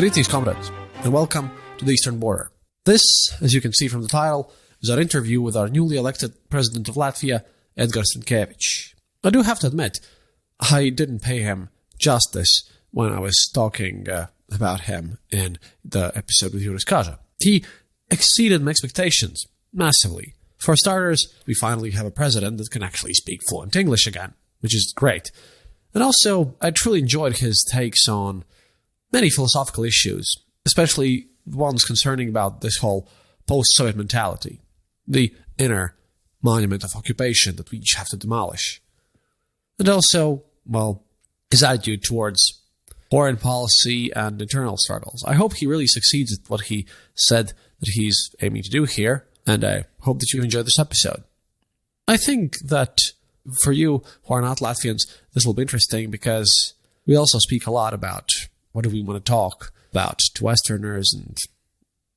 Greetings, comrades, and welcome to the Eastern Border. This, as you can see from the title, is our interview with our newly elected President of Latvia, Edgars Rinkēvičs. I do have to admit, I didn't pay him justice when I was talking about him in the episode with Juris Kaža. He exceeded my expectations massively. For starters, we finally have a president that can actually speak fluent English again, which is great. And also, I truly enjoyed his takes on many philosophical issues, especially the ones concerning about this whole post-Soviet mentality, the inner monument of occupation that we each have to demolish. And also, well, his attitude towards foreign policy and internal struggles. I hope he really succeeds at what he said that he's aiming to do here, and I hope that you enjoyed this episode. I think that for you who are not Latvians, this will be interesting because we also speak a lot about what do we want to talk about to Westerners and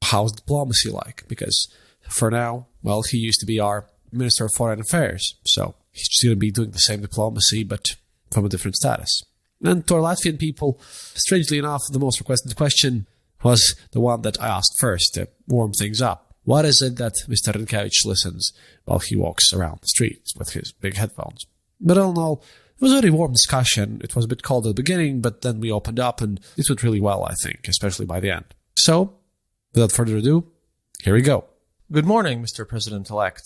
how's diplomacy like, because for now, well, he used to be our Minister of Foreign Affairs, so he's just going to be doing the same diplomacy, but from a different status. And to our Latvian people, strangely enough, the most requested question was the one that I asked first to warm things up. What is it that Mr. Rinkēvičs listens while he walks around the streets with his big headphones? But all in all, it was a very warm discussion. It was a bit cold at the beginning, but then we opened up and it went really well, I think, especially by the end. So, without further ado, here we go. Good morning, Mr. President-elect.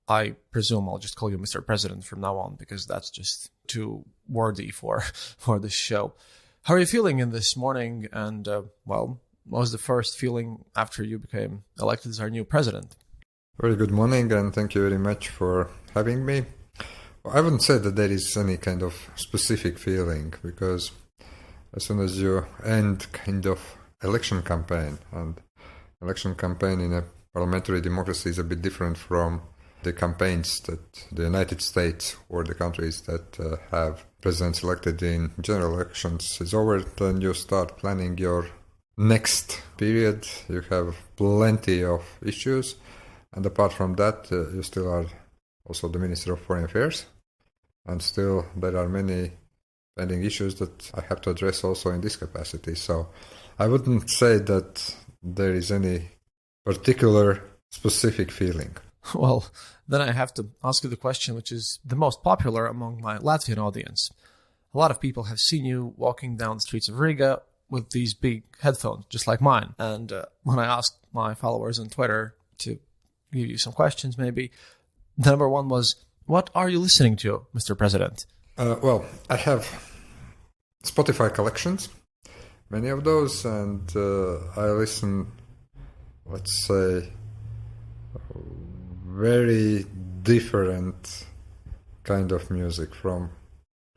I presume I'll just call you Mr. President from now on because that's just too wordy for this show. How are you feeling in this morning? And, what was the first feeling after you became elected as our new president? Very good morning, and thank you very much for having me. I wouldn't say that there is any kind of specific feeling, because as soon as you end kind of election campaign, and election campaign in a parliamentary democracy is a bit different from the campaigns that the United States or the countries that have presidents elected in general elections is over, then you start planning your next period. You have plenty of issues, and apart from that, you still are also the Minister of Foreign Affairs, and still there are many pending issues that I have to address also in this capacity. So I wouldn't say that there is any particular specific feeling. Well, then I have to ask you the question which is the most popular among my Latvian audience. A lot of people have seen you walking down the streets of Riga with these big headphones, just like mine. And when I asked my followers on Twitter to give you some questions, maybe, the number one was, what are you listening to, Mr. President? Well, I have Spotify collections, many of those, and I listen, let's say, very different kind of music, from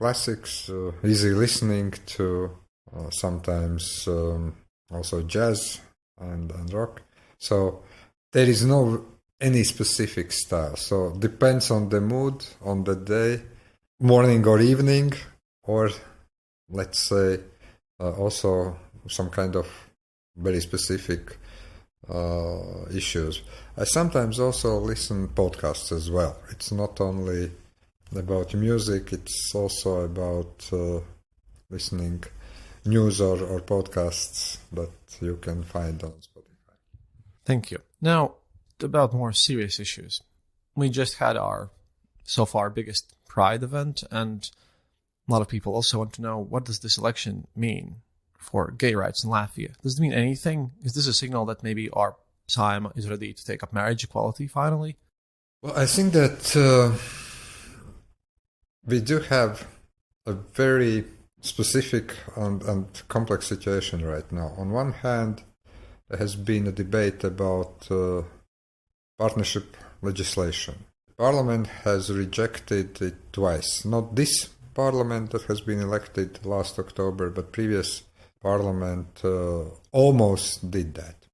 classics, easy listening, to sometimes also jazz and rock. So there is no any specific style. So depends on the mood, on the day, morning or evening, or let's say also some kind of very specific issues. I sometimes also listen podcasts as well. It's not only about music, it's also about listening news or podcasts that you can find on Spotify. Thank you. Now, about more serious issues. We just had our, so far, biggest Pride event, and a lot of people also want to know, what does this election mean for gay rights in Latvia? Does it mean anything? Is this a signal that maybe our Saeima is ready to take up marriage equality finally? Well, I think that we do have a very specific and complex situation right now. On one hand, there has been a debate about partnership legislation. Parliament has rejected it twice. Not this parliament that has been elected last October, but previous parliament almost did that.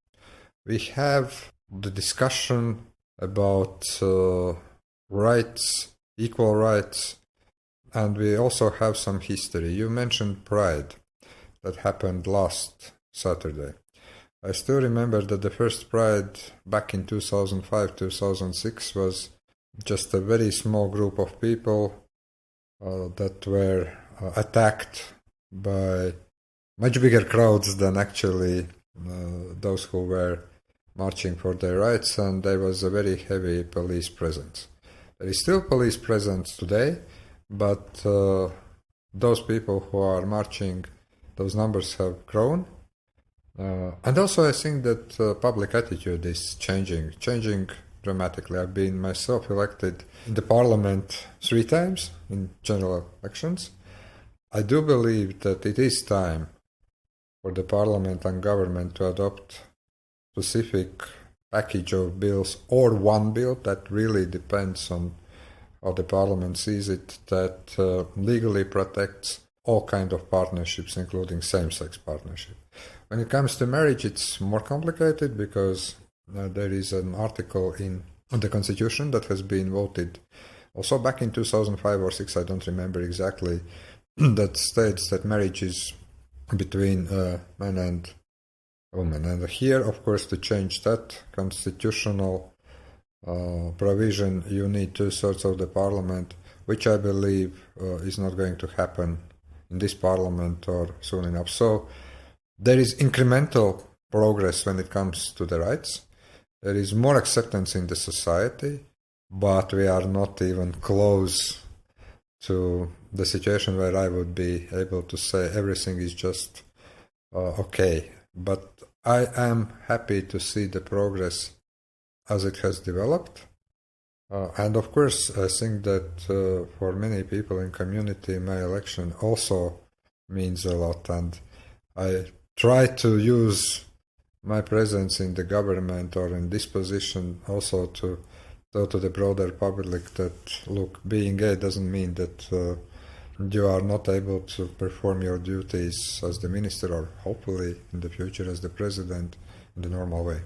We have the discussion about rights, equal rights, and we also have some history. You mentioned Pride that happened last Saturday. I still remember that the first Pride back in 2005-2006 was just a very small group of people that were attacked by much bigger crowds than actually those who were marching for their rights, and there was a very heavy police presence. There is still police presence today, but those people who are marching, those numbers have grown. And also I think that public attitude is changing dramatically. I've been myself elected in the parliament 3 times in general elections. I do believe that it is time for the parliament and government to adopt specific package of bills or one bill that really depends on how the parliament sees it, that legally protects all kinds of partnerships, including same-sex partnership. When it comes to marriage, it's more complicated because there is an article in the Constitution that has been voted also back in 2005 or 6, I don't remember exactly, that states that marriage is between man and woman. And here, of course, to change that constitutional provision, you need 2/3 of the parliament, which I believe is not going to happen in this parliament or soon enough. So there is incremental progress when it comes to the rights. There is more acceptance in the society, but we are not even close to the situation where I would be able to say everything is just okay. But I am happy to see the progress as it has developed. And of course, I think that for many people in community, my election also means a lot. And I try to use my presence in the government or in this position also to tell to the broader public that, look, being gay doesn't mean that you are not able to perform your duties as the minister or hopefully in the future as the president in the normal way.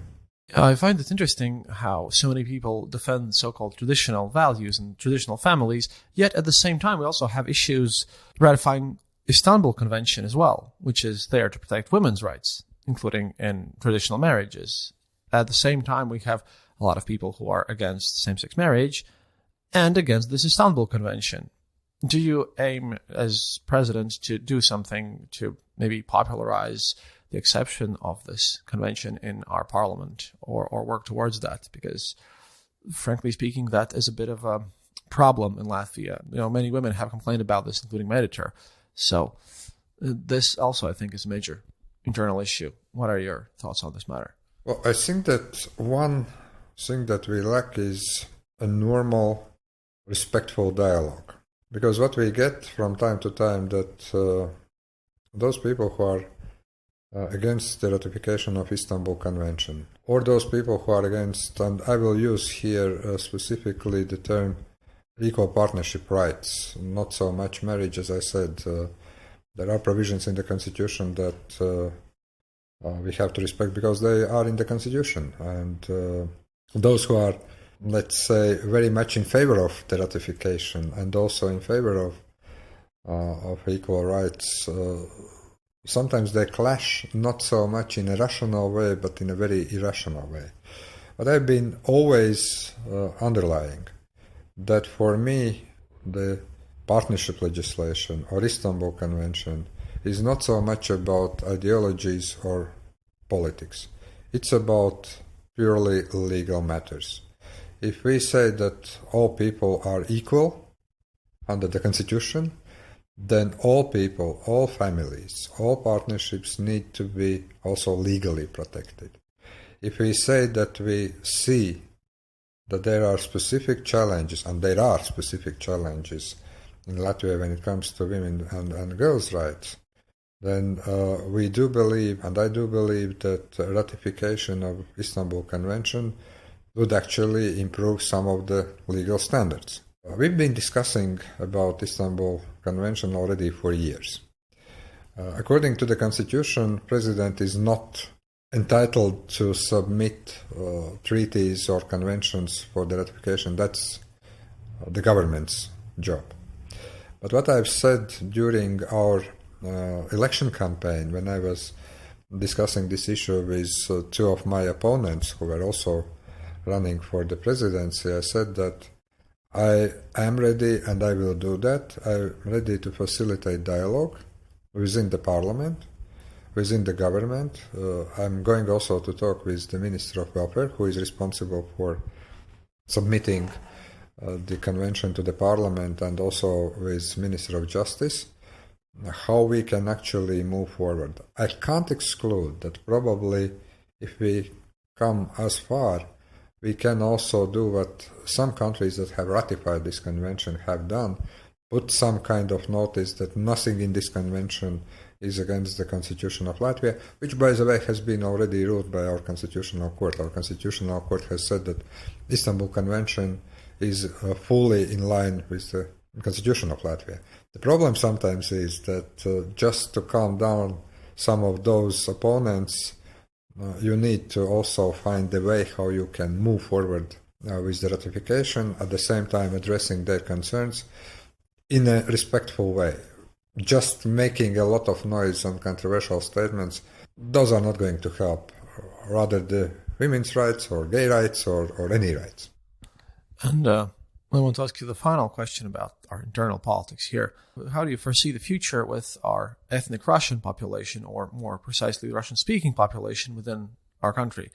I find it interesting how so many people defend so-called traditional values and traditional families, yet at the same time we also have issues ratifying Istanbul Convention as well, which is there to protect women's rights, including in traditional marriages. At the same time, we have a lot of people who are against same-sex marriage and against this Istanbul Convention. Do you aim as president to do something to maybe popularize the exception of this convention in our parliament or work towards that? Because, frankly speaking, that is a bit of a problem in Latvia. Many women have complained about this, including my editor. So this also, I think, is a major internal issue. What are your thoughts on this matter? Well, I think that one thing that we lack is a normal, respectful dialogue. Because what we get from time to time that those people who are against the ratification of Istanbul Convention, or those people who are against, and I will use here specifically the term equal partnership rights, not so much marriage, as I said. There are provisions in the Constitution that we have to respect because they are in the Constitution. And those who are, let's say, very much in favor of the ratification and also in favor of equal rights, sometimes they clash not so much in a rational way, but in a very irrational way. But I've been always underlying that for me, the partnership legislation or Istanbul Convention is not so much about ideologies or politics. It's about purely legal matters. If we say that all people are equal under the Constitution, then all people, all families, all partnerships need to be also legally protected. If we say that we see that there are specific challenges, and there are specific challenges in Latvia when it comes to women and girls' rights, then we do believe, and I do believe, that ratification of Istanbul Convention would actually improve some of the legal standards. We've been discussing about Istanbul Convention already for years. According to the Constitution, President is not entitled to submit treaties or conventions for the ratification. That's the government's job. But what I've said during our election campaign, when I was discussing this issue with 2 of my opponents who were also running for the presidency, I said that I am ready and I will do that. I'm ready to facilitate dialogue within the parliament within the government. I'm going also to talk with the Minister of Welfare, who is responsible for submitting the convention to the parliament, and also with Minister of Justice, how we can actually move forward. I can't exclude that probably if we come as far, we can also do what some countries that have ratified this convention have done, put some kind of notice that nothing in this convention is against the Constitution of Latvia, which, by the way, has been already ruled by our Constitutional Court. Our Constitutional Court has said that Istanbul Convention is fully in line with the Constitution of Latvia. The problem sometimes is that just to calm down some of those opponents, you need to also find a way how you can move forward with the ratification, at the same time addressing their concerns in a respectful way. Just making a lot of noise and controversial statements, those are not going to help, rather the women's rights or gay rights or any rights. And I want to ask you the final question about our internal politics here. How do you foresee the future with our ethnic Russian population, or more precisely Russian-speaking population within our country?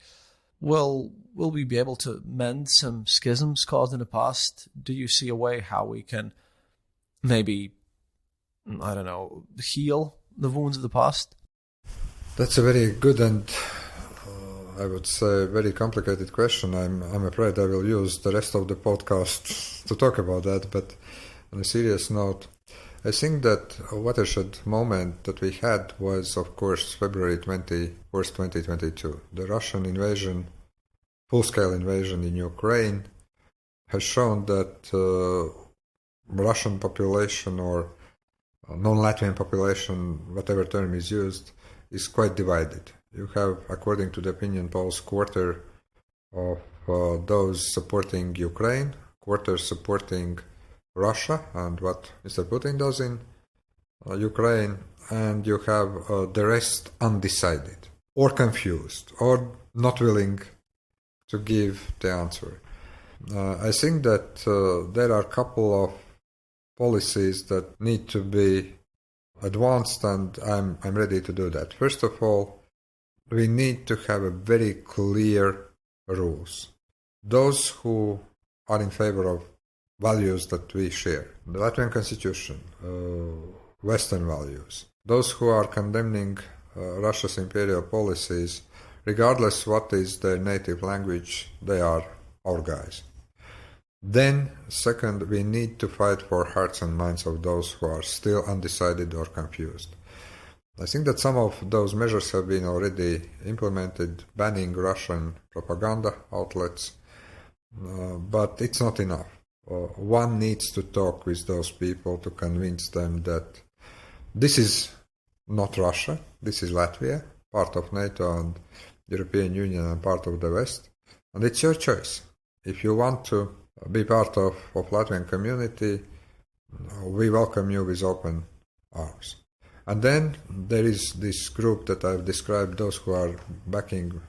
Will we be able to mend some schisms caused in the past? Do you see a way how we can maybe, I don't know, heal the wounds of the past? That's a very good and I would say very complicated question. I'm afraid I will use the rest of the podcast to talk about that, but on a serious note, I think that a watershed moment that we had was, of course, February 21st, 2022. The Russian invasion, full-scale invasion in Ukraine, has shown that Russian population or non-Latvian population, whatever term is used, is quite divided. You have, according to the opinion polls, quarter of those supporting Ukraine, quarter supporting Russia and what Mr. Putin does in Ukraine, and you have the rest undecided or confused or not willing to give the answer. I think that there are a couple of policies that need to be advanced, and I'm ready to do that. First of all, we need to have a very clear rules. Those who are in favor of values that we share, the Latvian Constitution, Western values, those who are condemning Russia's imperial policies, regardless what is their native language, they are our guys. Then, second, we need to fight for hearts and minds of those who are still undecided or confused. I think that some of those measures have been already implemented, banning Russian propaganda outlets, but it's not enough. One needs to talk with those people to convince them that this is not Russia, this is Latvia, part of NATO and European Union and part of the West, and it's your choice. If you want to be part of Latvian community, we welcome you with open arms. And then there is this group that I've described, those who are backing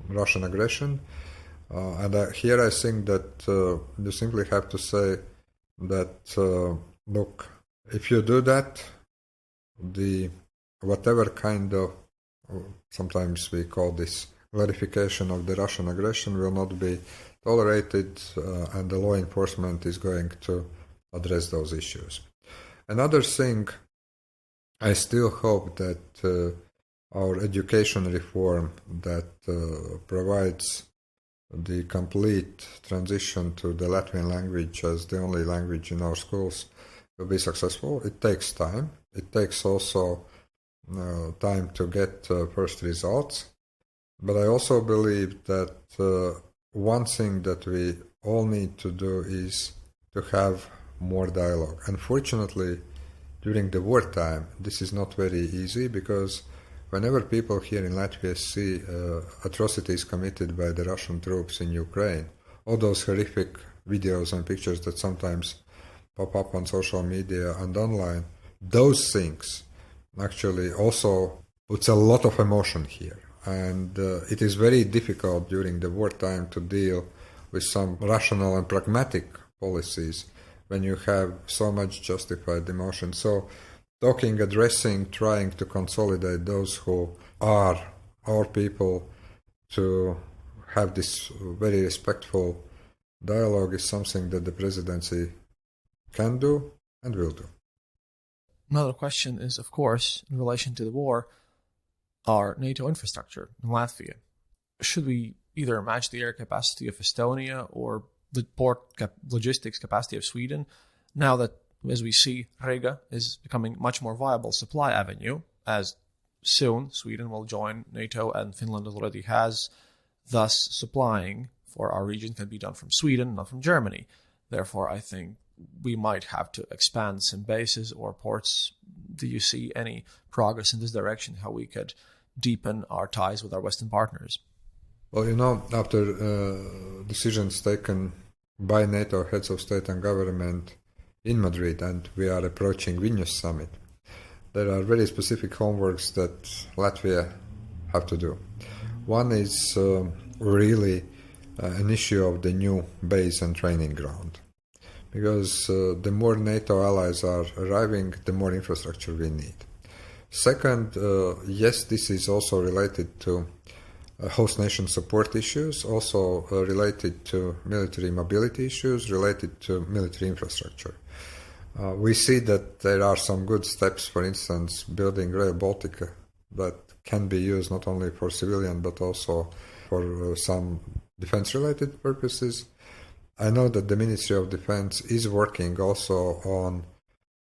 Russian aggression. Here I think that you simply have to say that, look, if you do that, whatever kind of, sometimes we call this glorification of the Russian aggression, will not be tolerated, and the law enforcement is going to address those issues. Another thing, I still hope that our education reform that provides the complete transition to the Latvian language as the only language in our schools will be successful. It takes time. It takes also time to get first results. But I also believe that one thing that we all need to do is to have more dialogue. Unfortunately, during the wartime, this is not very easy, because whenever people here in Latvia see atrocities committed by the Russian troops in Ukraine, all those horrific videos and pictures that sometimes pop up on social media and online, those things actually also puts a lot of emotion here. And it is very difficult during the wartime to deal with some rational and pragmatic policies when you have so much justified emotion. So talking, addressing, trying to consolidate those who are our people to have this very respectful dialogue is something that the presidency can do and will do. Another question is, of course, in relation to the war, our NATO infrastructure in Latvia. Should we either match the air capacity of Estonia or the port logistics capacity of Sweden, now that, as we see, Riga is becoming much more viable supply avenue, as soon Sweden will join NATO and Finland already has, thus supplying for our region can be done from Sweden, not from Germany. Therefore, I think we might have to expand some bases or ports. Do you see any progress in this direction, how we could deepen our ties with our Western partners? Well, after decisions taken by NATO heads of state and government in Madrid, and we are approaching Vilnius summit, there are very specific homeworks that Latvia have to do. One is really an issue of the new base and training ground, because the more NATO allies are arriving, the more infrastructure we need. Second, yes, this is also related to host nation support issues, also related to military mobility issues, related to military infrastructure. We see that there are some good steps, for instance, building Rail Baltica that can be used not only for civilian but also for some defense-related purposes. I know that the Ministry of Defense is working also on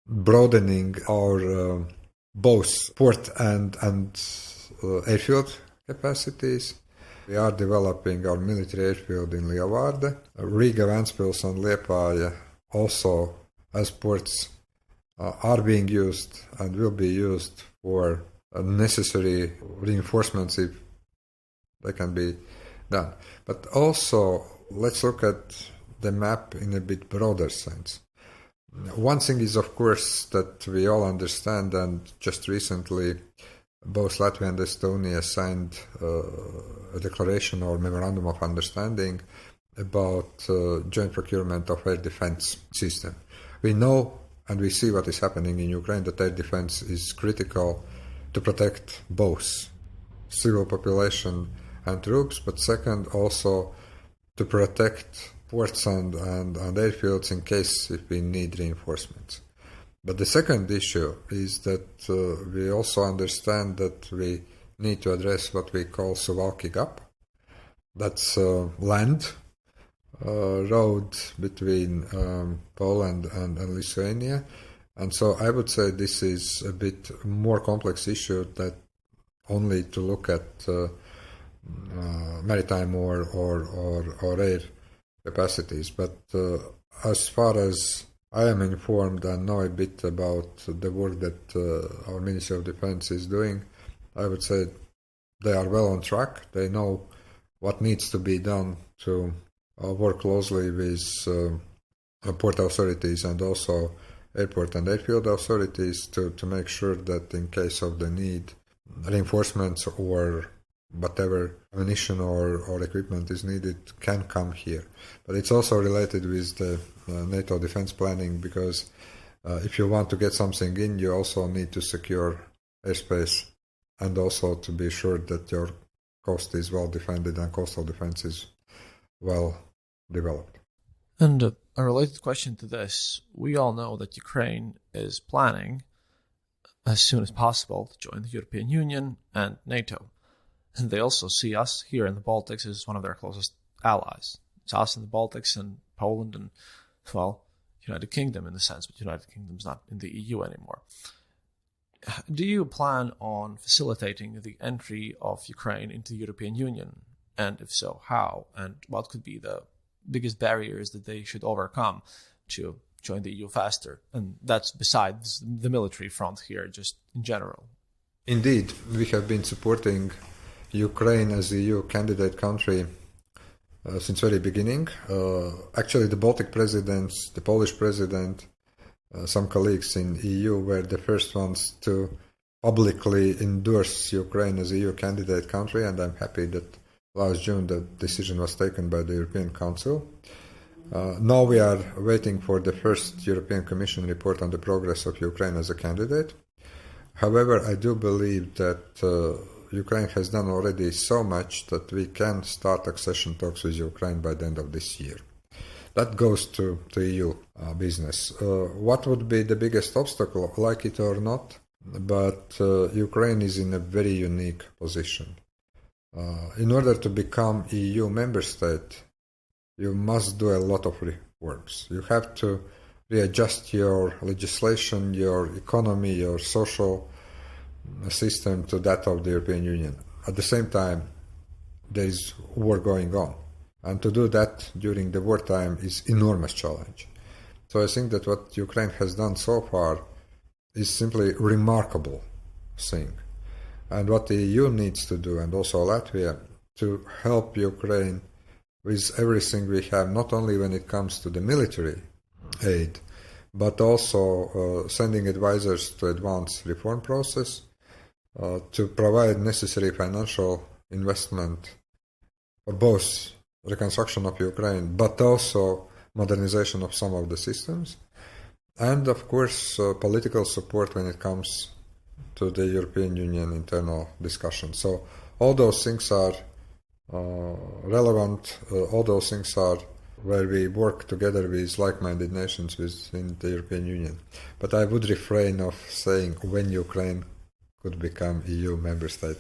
broadening our both port and airfield capacities. We are developing our military airfield in Lielvārde. Riga, Ventspils and Liepāja also as ports are being used and will be used for necessary reinforcements if they can be done. But also, let's look at the map in a bit broader sense. One thing is, of course, that we all understand, and just recently both Latvia and Estonia signed a declaration or memorandum of understanding about joint procurement of air defense system. We know and we see what is happening in Ukraine, that air defense is critical to protect both civil population and troops, but second, also to protect ports and airfields in case if we need reinforcements. But the second issue is that we also understand that we need to address what we call Suwałki Gap. That's land road between Poland and Lithuania. And so I would say this is a bit more complex issue that only to look at maritime or air capacities. But as far as I am informed and know a bit about the work that our Ministry of Defense is doing, I would say they are well on track. They know what needs to be done to work closely with port authorities and also airport and airfield authorities to make sure that in case of the need, reinforcements or whatever ammunition or equipment is needed can come here. But it's also related with the NATO defense planning, because if you want to get something in, you also need to secure airspace and also to be sure that your coast is well defended and coastal defense is well developed. And a related question to this, we all know that Ukraine is planning as soon as possible to join the European Union and NATO. And they also see us here in the Baltics as one of their closest allies. It's us in the Baltics and Poland and, well, United Kingdom in the sense, but United Kingdom's not in the EU anymore. Do you plan on facilitating the entry of Ukraine into the European Union? And if so, how? And what could be the biggest barriers that they should overcome to join the EU faster? And that's besides the military front here, just in general. Indeed, we have been supporting Ukraine as the EU candidate country since very beginning. Actually, the Baltic presidents, the Polish president, some colleagues in EU were the first ones to publicly endorse Ukraine as a EU candidate country, and I'm happy that last June the decision was taken by the European Council. Now we are waiting for the first European Commission report on the progress of Ukraine as a candidate. However, I do believe that Ukraine has done already so much that we can start accession talks with Ukraine by the end of this year. That goes to EU business. What would be the biggest obstacle, like it or not? But Ukraine is in a very unique position. In order to become EU member state, you must do a lot of reforms. You have to readjust your legislation, your economy, your social system to that of the European Union. At the same time, there is war going on. And to do that during the wartime is enormous challenge. So I think that what Ukraine has done so far is simply remarkable thing. And what the EU needs to do, and also Latvia, to help Ukraine with everything we have, not only when it comes to the military aid, but also sending advisors to advance reform process, to provide necessary financial investment for both reconstruction of Ukraine, but also modernization of some of the systems, and of course political support when it comes to the European Union internal discussion. So all those things are relevant, all those things are where we work together with like-minded nations within the European Union. But I would refrain of saying when Ukraine could become EU member state.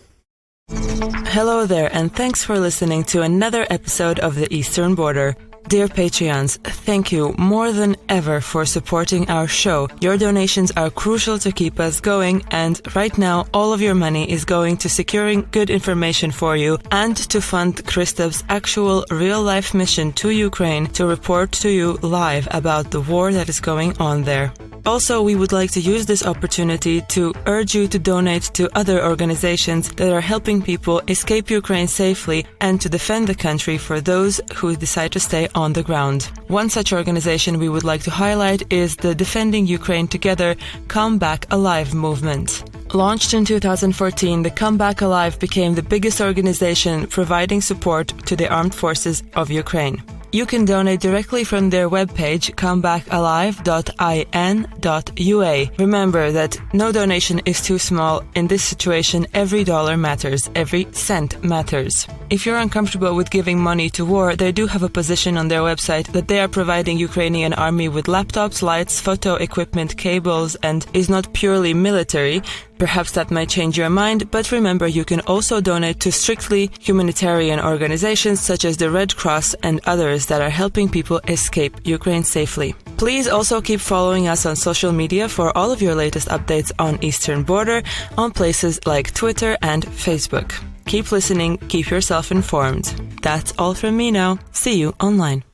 Hello there, and thanks for listening to another episode of The Eastern Border. Dear Patreons, thank you more than ever for supporting our show. Your donations are crucial to keep us going, and right now all of your money is going to securing good information for you and to fund Kristap's actual real-life mission to Ukraine to report to you live about the war that is going on there. Also, we would like to use this opportunity to urge you to donate to other organizations that are helping people escape Ukraine safely and to defend the country for those who decide to stay on the ground. One such organization we would like to highlight is the Defending Ukraine Together Come Back Alive movement. Launched in 2014, the Come Back Alive became the biggest organization providing support to the armed forces of Ukraine. You can donate directly from their webpage, comebackalive.in.ua. Remember that no donation is too small. In this situation, every dollar matters, every cent matters. If you're uncomfortable with giving money to war, they do have a position on their website that they are providing Ukrainian army with laptops, lights, photo equipment, cables, and is not purely military. Perhaps that might change your mind, but remember you can also donate to strictly humanitarian organizations such as the Red Cross and others that are helping people escape Ukraine safely. Please also keep following us on social media for all of your latest updates on Eastern Border on places like Twitter and Facebook. Keep listening, keep yourself informed. That's all from me now. See you online.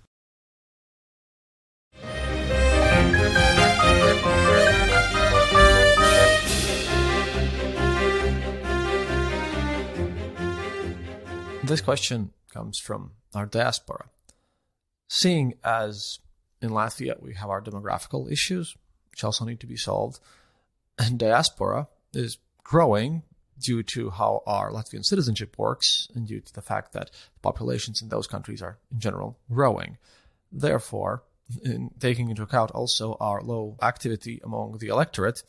This question comes from our diaspora. Seeing as in Latvia we have our demographical issues, which also need to be solved, and diaspora is growing due to how our Latvian citizenship works and due to the fact that populations in those countries are in general growing. Therefore, in taking into account also our low activity among the electorate,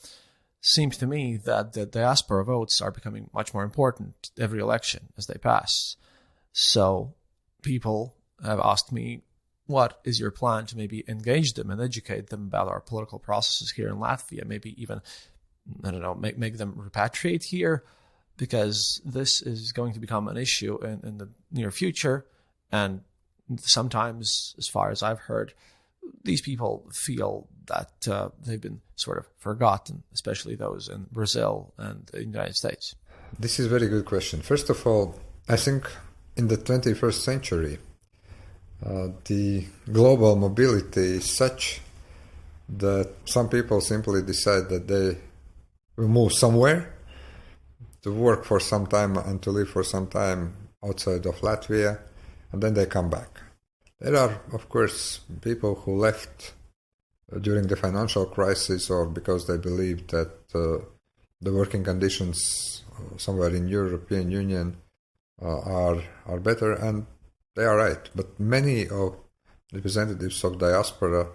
seems to me that the diaspora votes are becoming much more important every election as they pass. So people have asked me, what is your plan to maybe engage them and educate them about our political processes here in Latvia? Maybe even, make them repatriate here, because this is going to become an issue in the near future. And sometimes, as far as I've heard, these people feel that they've been sort of forgotten, especially those in Brazil and the United States. This is a very good question. First of all, I think in the 21st century, the global mobility is such that some people simply decide that they will move somewhere to work for some time and to live for some time outside of Latvia, and then they come back. There are, of course, people who left during the financial crisis or because they believed that the working conditions somewhere in European Union are better, and they are right. But many of representatives of diaspora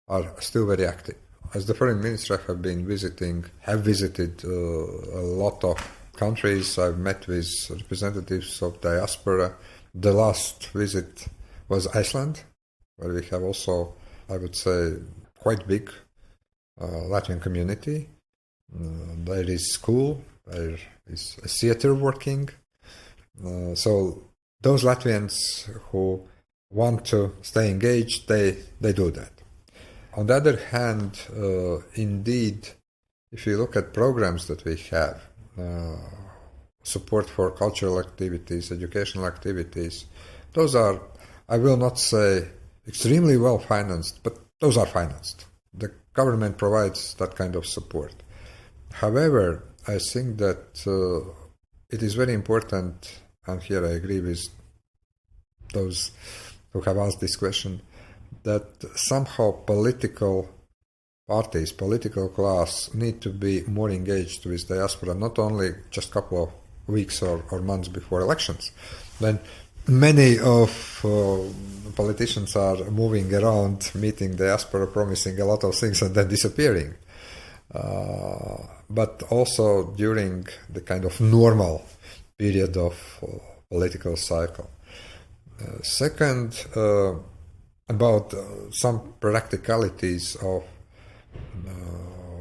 are still very active as the foreign minister, have visited a lot of countries. I've met with representatives of diaspora. The last visit was Iceland, where we have also, I would say, quite big Latvian community. There is school, there is a theater working. So those Latvians who want to stay engaged, they do that. On the other hand, indeed, if you look at programs that we have, support for cultural activities, educational activities, those are, I will not say extremely well financed, but those are financed. The government provides that kind of support. However, I think that it is very important, and here I agree with those who have asked this question, that somehow political parties, political class need to be more engaged with diaspora, not only just a couple of weeks or months before elections, when many of politicians are moving around, meeting diaspora, promising a lot of things and then disappearing. But also during the kind of normal period of political cycle. Second, about some practicalities of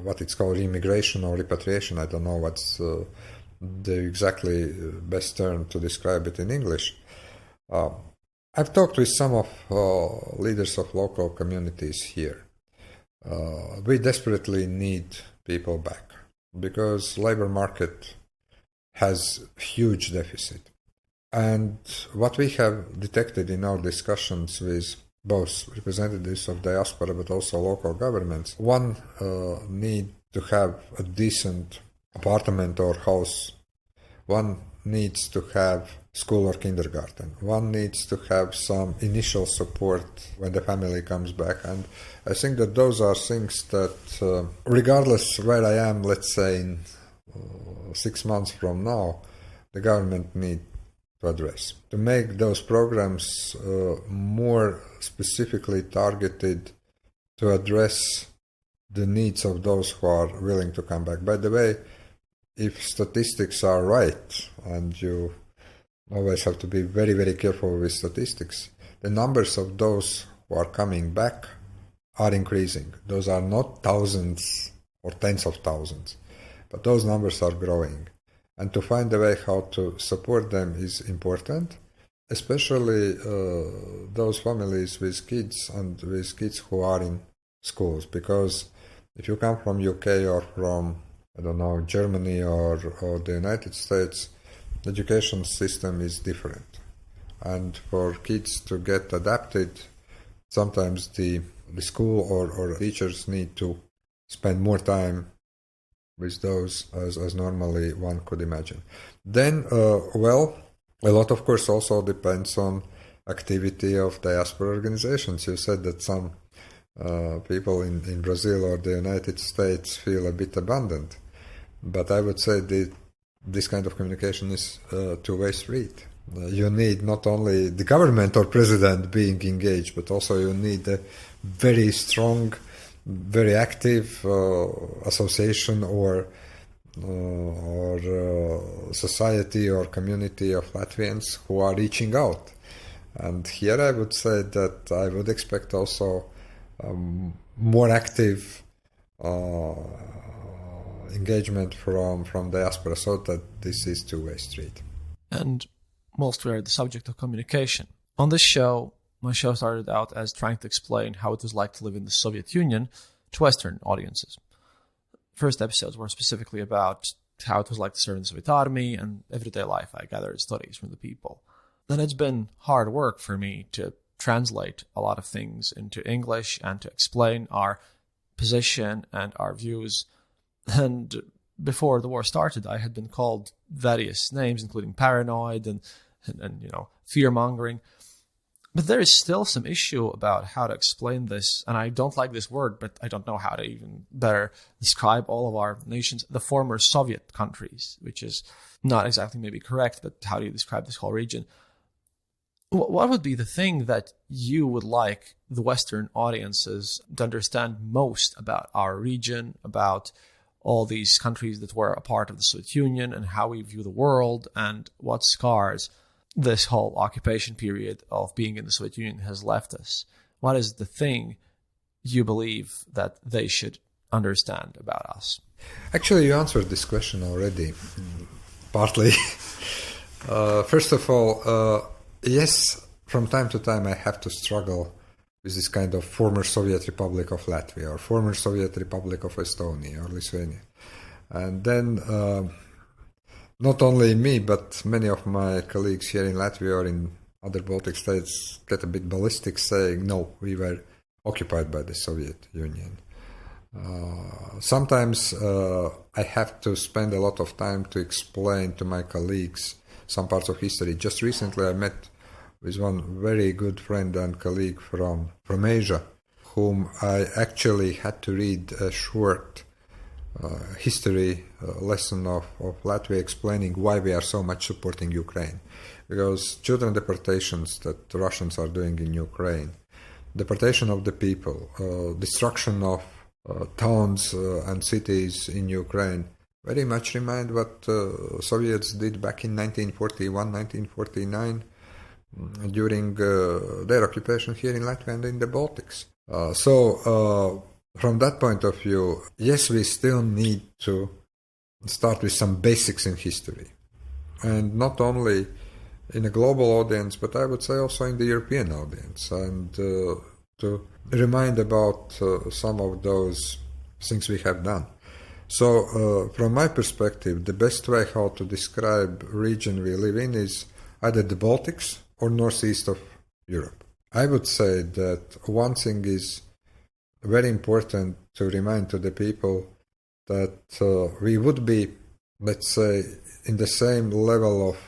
what it's called immigration or repatriation. I don't know what's the exactly best term to describe it in English. I've talked with some of leaders of local communities here. We desperately need people back because labor market has huge deficit. And what we have detected in our discussions with both representatives of diaspora but also local governments, one need to have a decent apartment or house. One needs to have school or kindergarten. One needs to have some initial support when the family comes back. And I think that those are things that, regardless where I am, let's say in 6 months from now, the government need to address. To make those programs more specifically targeted to address the needs of those who are willing to come back. By the way, if statistics are right, and you always have to be very, very careful with statistics, the numbers of those who are coming back are increasing. Those are not thousands or tens of thousands, but those numbers are growing. And to find a way how to support them is important, especially those families with kids and with kids who are in schools. Because if you come from UK or from, I don't know, Germany or the United States, the education system is different. And for kids to get adapted, sometimes the school or teachers need to spend more time with those as normally one could imagine. Then, a lot of course also depends on activity of diaspora organizations. You said that some people in Brazil or the United States feel a bit abandoned. But I would say that this kind of communication is a two-way street. You need not only the government or president being engaged, but also you need a very strong, very active association or society or community of Latvians who are reaching out. And here I would say that I would expect also more active engagement from diaspora, so that this is two-way street. And whilst we're at the subject of communication, on this show, my show started out as trying to explain how it was like to live in the Soviet Union to Western audiences. First episodes were specifically about how it was like to serve in the Soviet Army and everyday life. I gathered stories from the people. Then it's been hard work for me to translate a lot of things into English and to explain our position and our views. And before the war started, I had been called various names, including paranoid and fear-mongering. But there is still some issue about how to explain this, and I don't like this word, but I don't know how to even better describe all of our nations, the former Soviet countries, which is not exactly maybe correct, but how do you describe this whole region? What would be the thing that you would like the Western audiences to understand most about our region, about all these countries that were a part of the Soviet Union, and how we view the world, and what scars this whole occupation period of being in the Soviet Union has left us? What is the thing you believe that they should understand about us? Actually, you answered this question already, partly. First of all, yes, from time to time I have to struggle with this kind of former Soviet Republic of Latvia or former Soviet Republic of Estonia or Lithuania. And then not only me, but many of my colleagues here in Latvia or in other Baltic states get a bit ballistic saying, no, we were occupied by the Soviet Union. Sometimes I have to spend a lot of time to explain to my colleagues some parts of history. Just recently I met with one very good friend and colleague from Asia, whom I actually had to read a short history lesson of Latvia explaining why we are so much supporting Ukraine. Because children deportations that the Russians are doing in Ukraine, deportation of the people, destruction of towns and cities in Ukraine, very much remind what Soviets did back in 1941, 1949 during their occupation here in Latvia and in the Baltics. So from that point of view, yes, we still need to start with some basics in history. And not only in a global audience, but I would say also in the European audience, and to remind about some of those things we have done. So from my perspective, the best way how to describe region we live in is either the Baltics or northeast of Europe. I would say that one thing is very important to remind to the people that we would be, let's say, in the same level of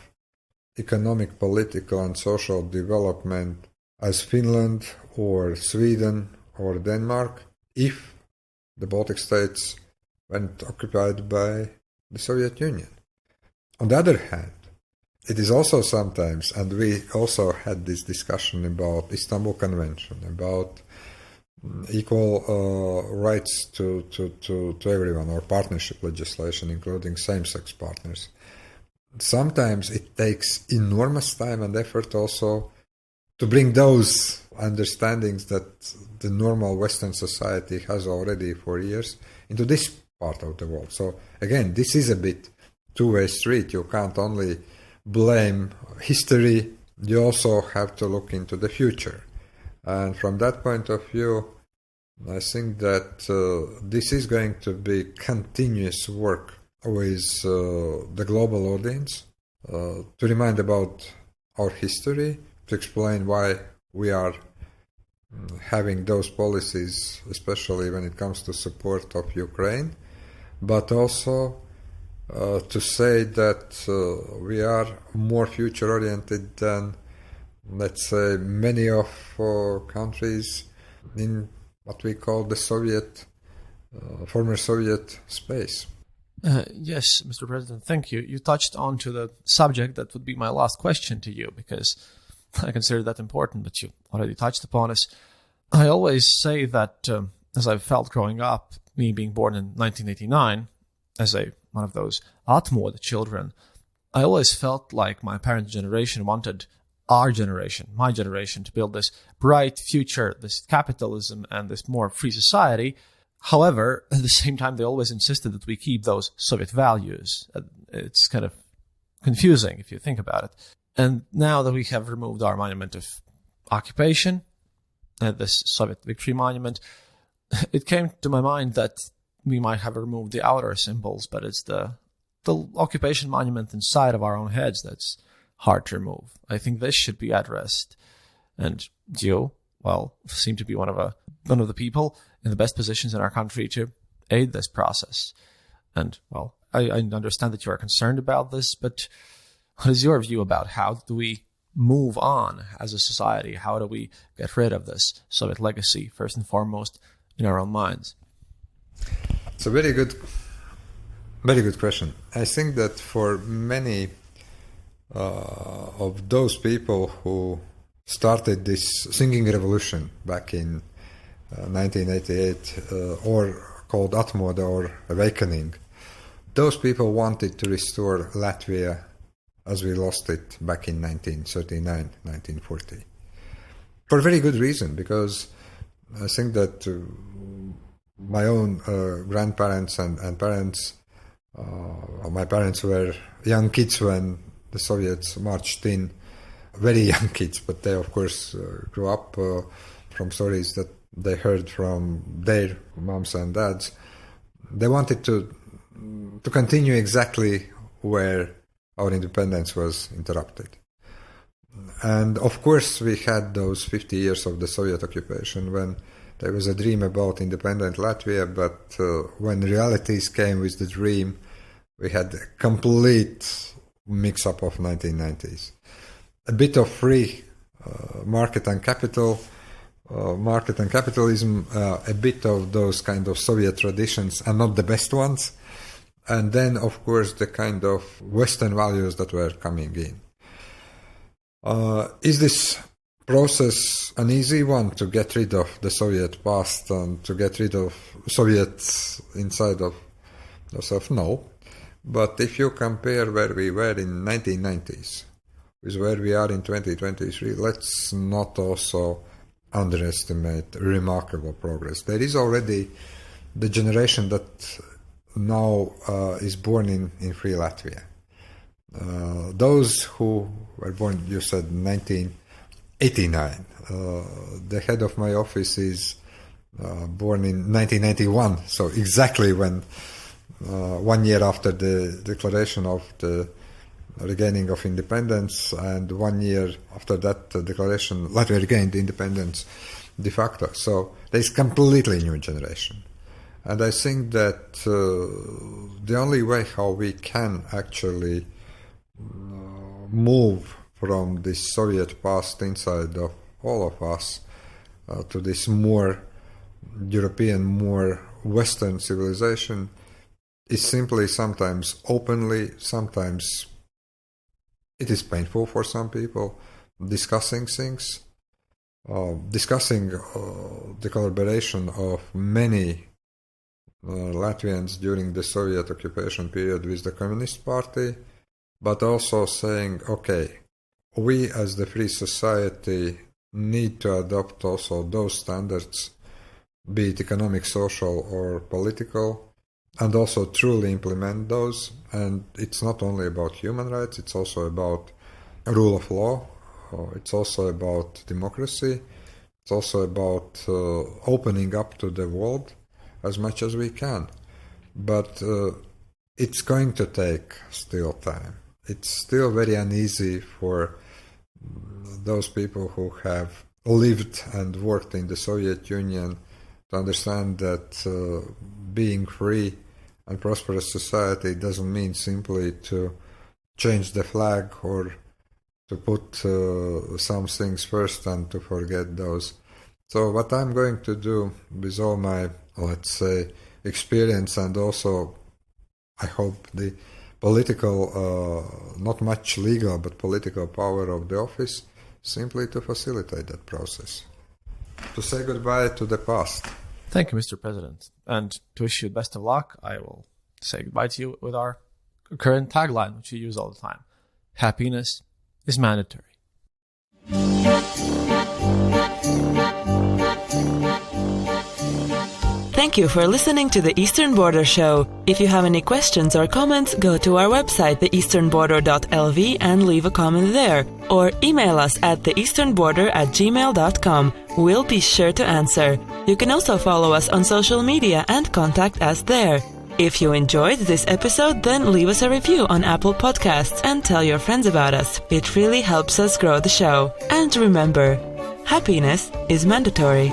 economic, political and social development as Finland or Sweden or Denmark if the Baltic states weren't occupied by the Soviet Union. On the other hand, it is also sometimes, and we also had this discussion about Istanbul Convention, about equal rights to everyone, or partnership legislation, including same-sex partners. Sometimes it takes enormous time and effort also to bring those understandings that the normal Western society has already for years into this part of the world. So again, this is a bit two-way street. You can't only blame history, you also have to look into the future. And from that point of view, I think that this is going to be continuous work with the global audience to remind about our history, to explain why we are having those policies, especially when it comes to support of Ukraine, but also to say that we are more future-oriented than, let's say, many of countries in what we call the Soviet, former Soviet space. Yes, Mr. President, thank you. You touched on to the subject that would be my last question to you, because I consider that important, but you already touched upon it. I always say that, as I've felt growing up, me being born in 1989, as one of those Atmod children, I always felt like my parents' generation wanted our generation, my generation, to build this bright future, this capitalism and this more free society. However, at the same time, they always insisted that we keep those Soviet values. It's kind of confusing if you think about it. And now that we have removed our monument of occupation, this Soviet victory monument, it came to my mind that we might have removed the outer symbols, but it's the occupation monument inside of our own heads that's hard to remove. I think this should be addressed. And you, well, seem to be one of the people in the best positions in our country to aid this process. And, well, I understand that you are concerned about this, but what is your view about how do we move on as a society? How do we get rid of this Soviet legacy, first and foremost, in our own minds? It's a very good question. I think that for many of those people who started this singing revolution back in 1988, or called Atmoda, or Awakening. Those people wanted to restore Latvia as we lost it back in 1939, 1940. For a very good reason, because I think that my own grandparents and parents, my parents were young kids when the Soviets marched in, very young kids, but they of course grew up from stories that they heard from their moms and dads. They wanted to continue exactly where our independence was interrupted. And of course we had those 50 years of the Soviet occupation when there was a dream about independent Latvia, but when realities came with the dream, we had a complete mix-up of 1990s. A bit of free market and capitalism, a bit of those kind of Soviet traditions, and not the best ones. And then, of course, the kind of Western values that were coming in. Is this process an easy one to get rid of the Soviet past and to get rid of Soviets inside of yourself? No. But if you compare where we were in 1990s with where we are in 2023, let's not also underestimate remarkable progress. There is already the generation that now is born in free Latvia. Those who were born, you said 1989. The head of my office is born in 1991, so exactly when 1 year after the declaration of the regaining of independence, and 1 year after that declaration, Latvia regained independence de facto. So there's completely new generation. And I think that the only way how we can actually move from this Soviet past inside of all of us to this more European, more Western civilization is simply sometimes openly, sometimes it is painful for some people, discussing things, discussing the collaboration of many Latvians during the Soviet occupation period with the Communist Party, but also saying, okay, we as the free society need to adopt also those standards, be it economic, social or political, and also truly implement those. And it's not only about human rights, it's also about rule of law, it's also about democracy, it's also about opening up to the world as much as we can. But it's going to take still time. It's still very uneasy for those people who have lived and worked in the Soviet Union to understand that being free and prosperous society doesn't mean simply to change the flag or to put some things first and to forget those. So what I'm going to do with all my, let's say, experience and also, I hope, the political, not much legal, but political power of the office, simply to facilitate that process. To say goodbye to the past. Thank you, Mr. President. And to wish you the best of luck, I will say goodbye to you with our current tagline, which we use all the time. Happiness is mandatory. Thank you for listening to the Eastern Border Show. If you have any questions or comments, go to our website, theeasternborder.lv, and leave a comment there. Or email us at theeasternborder@gmail.com. We'll be sure to answer. You can also follow us on social media and contact us there. If you enjoyed this episode, then leave us a review on Apple Podcasts and tell your friends about us. It really helps us grow the show. And remember, happiness is mandatory.